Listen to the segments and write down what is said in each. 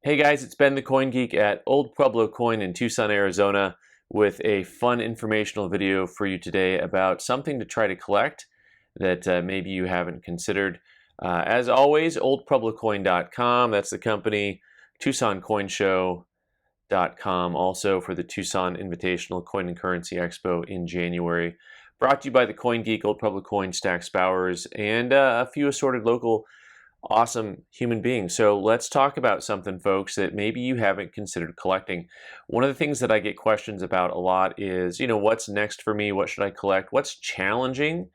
Hey guys, it's Ben the Coin Geek at Old Pueblo Coin in Tucson, Arizona with a fun informational video for you today about something to try to collect that maybe you haven't considered. As always, oldpueblocoin.com, that's the company, TucsonCoinShow.com, also for the Tucson Invitational Coin and Currency Expo in January. Brought to you by the Coin Geek, Old Pueblo Coin, Stacks Bowers, and a few assorted local awesome human beings. So let's talk about something, folks, that maybe you haven't considered collecting. One of the things that I get questions about a lot is, what's next for me? What should I collect? What's challenging?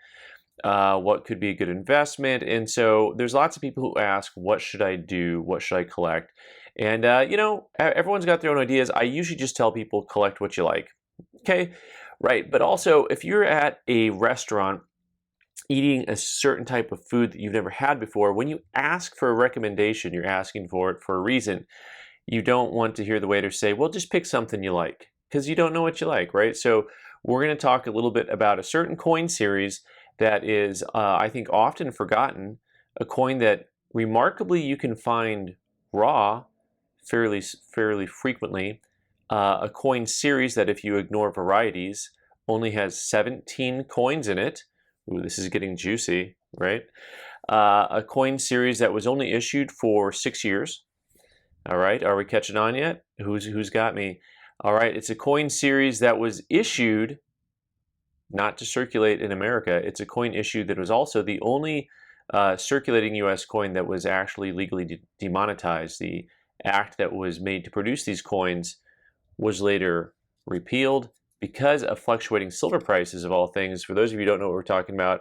What could be a good investment? And so there's lots of people who ask, what should I do? What should I collect? And, everyone's got their own ideas. I usually just tell people, collect what you like. Okay, right. But also, if you're at a restaurant eating a certain type of food that you've never had before, when you ask for a recommendation, you're asking for it for a reason. You don't want to hear the waiter say, well, just pick something you like, because you don't know what you like, right? So we're going to talk a little bit about a certain coin series that is, I think, often forgotten, a coin that remarkably you can find raw fairly frequently, a coin series that, if you ignore varieties, only has 17 coins in it. Ooh, this is getting juicy, right? A coin series that was only issued for 6 years. All right, are we catching on yet? Who's got me? All right, it's a coin series that was issued not to circulate in America. It's a coin issued that was also the only circulating U.S. coin that was actually legally demonetized. The act that was made to produce these coins was later repealed because of fluctuating silver prices, of all things. For those of you who don't know what we're talking about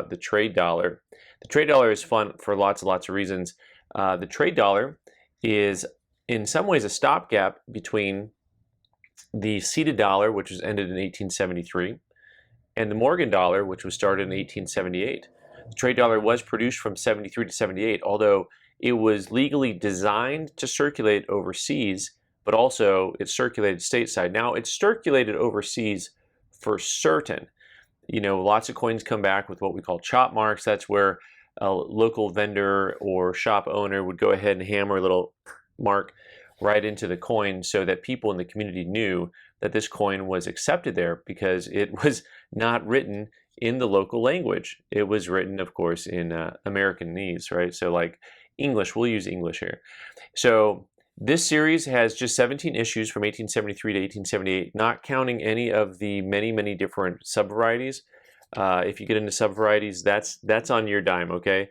the trade dollar. The trade dollar is fun for lots and lots of reasons. The trade dollar is in some ways a stopgap between the seeded dollar, which was ended in 1873, and the Morgan dollar, which was started in 1878. The trade dollar was produced from 73 to 78, although it was legally designed to circulate overseas, but also it circulated stateside. Now, it's circulated overseas for certain. Lots of coins come back with what we call chop marks. That's where a local vendor or shop owner would go ahead and hammer a little mark right into the coin so that people in the community knew that this coin was accepted there, because it was not written in the local language. It was written, of course, in Americanese, right? So like English, we'll use English here. So this series has just 17 issues from 1873 to 1878, not counting any of the many, many different sub-varieties. If you get into sub-varieties, that's on your dime, okay?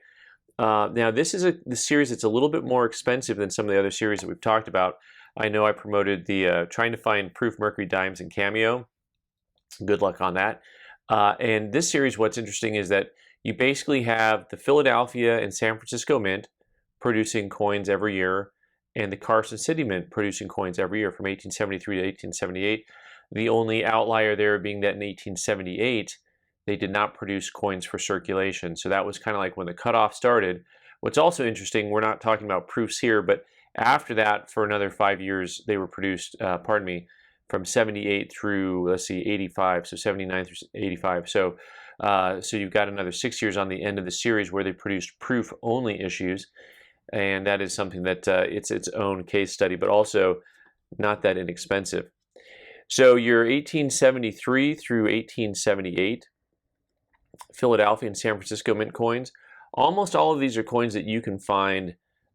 Now, this is the series that's a little bit more expensive than some of the other series that we've talked about. I know I promoted the trying to find proof Mercury dimes and Cameo. Good luck on that. And this series, what's interesting is that you basically have the Philadelphia and San Francisco Mint producing coins every year, and the Carson City Mint producing coins every year from 1873 to 1878. The only outlier there being that in 1878, they did not produce coins for circulation. So that was kind of like when the cutoff started. What's also interesting, we're not talking about proofs here, but after that, for another 5 years, they were produced, from 78 through, 85, so 79 through 85. So you've got another 6 years on the end of the series where they produced proof-only issues. And that is something that it's its own case study, but also not that inexpensive. So your 1873 through 1878 Philadelphia and San Francisco Mint coins, almost all of these are coins that you can find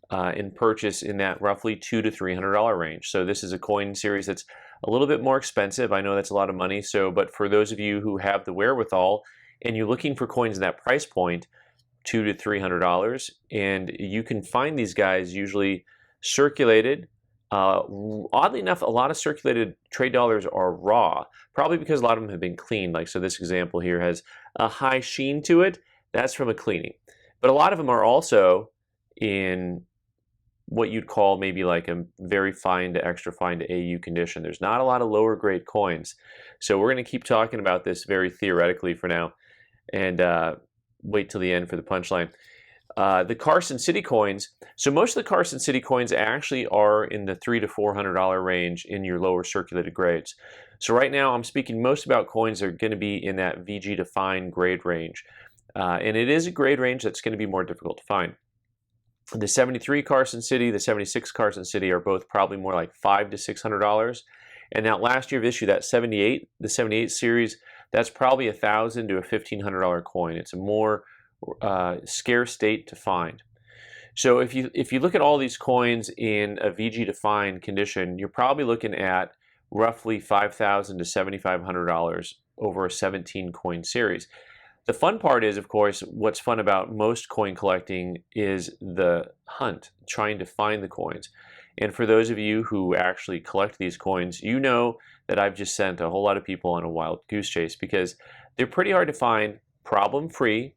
and purchase in that roughly $200 to $300 range. So this is a coin series that's a little bit more expensive. I know that's a lot of money. But for those of you who have the wherewithal and you're looking for coins in that price point, $200 to $300, and you can find these guys usually circulated. Oddly enough, a lot of circulated trade dollars are raw, probably because a lot of them have been cleaned. So this example here has a high sheen to it. That's from a cleaning. But a lot of them are also in what you'd call maybe like a very fine to extra fine to AU condition. There's not a lot of lower grade coins. So we're going to keep talking about this very theoretically for now, and wait till the end for the punchline. The Carson City coins. So most of the Carson City coins actually are in the $300 to $400 range in your lower circulated grades. So right now I'm speaking most about coins that are going to be in that VG to fine grade range. And it is a grade range that's going to be more difficult to find. The 73 Carson City, the 76 Carson City are both probably more like $500 to $600. And that last year of issue, that 78, the 78 series, that's probably $1,000 to a $1,500 coin. It's a more scarce date to find. So if you look at all these coins in a VG defined condition, you're probably looking at roughly $5,000 to $7,500 over a 17 coin series. The fun part is, of course, what's fun about most coin collecting is the hunt, trying to find the coins. And for those of you who actually collect these coins, you know that I've just sent a whole lot of people on a wild goose chase because they're pretty hard to find, problem-free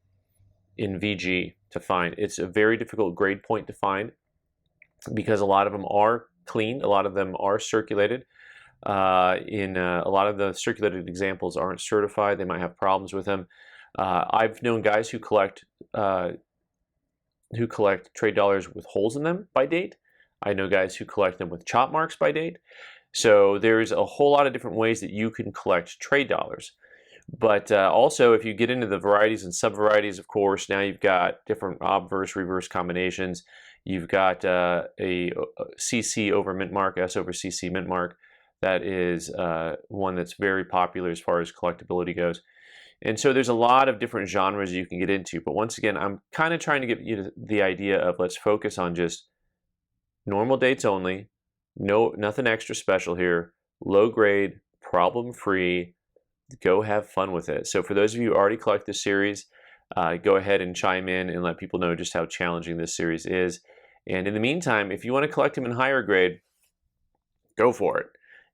in VG to find. It's a very difficult grade point to find because a lot of them are cleaned, a lot of them are circulated. A lot of the circulated examples aren't certified. They might have problems with them. I've known guys who collect trade dollars with holes in them by date. I know guys who collect them with chop marks by date. So there's a whole lot of different ways that you can collect trade dollars. But also, if you get into the varieties and sub-varieties, of course, now you've got different obverse, reverse combinations. You've got a CC over mint mark, S over CC mint mark. That is one that's very popular as far as collectability goes. And so there's a lot of different genres you can get into. But once again, I'm kind of trying to give you the idea of let's focus on just normal dates only. Nothing extra special here. Low grade, problem-free. Go have fun with it. So for those of you who already collect this series, go ahead and chime in and let people know just how challenging this series is. And in the meantime, if you want to collect them in higher grade, go for it.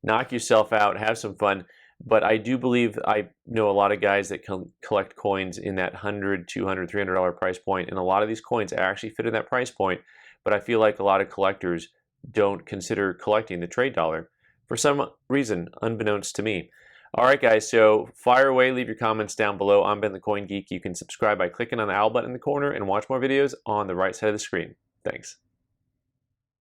Knock yourself out, have some fun. But I do believe I know a lot of guys that collect coins in that $100, $200, $300 price point, and a lot of these coins actually fit in that price point. But I feel like a lot of collectors don't consider collecting the trade dollar for some reason, unbeknownst to me. All right, guys, so fire away, leave your comments down below. I'm Ben the Coin Geek. You can subscribe by clicking on the owl button in the corner and watch more videos on the right side of the screen. Thanks.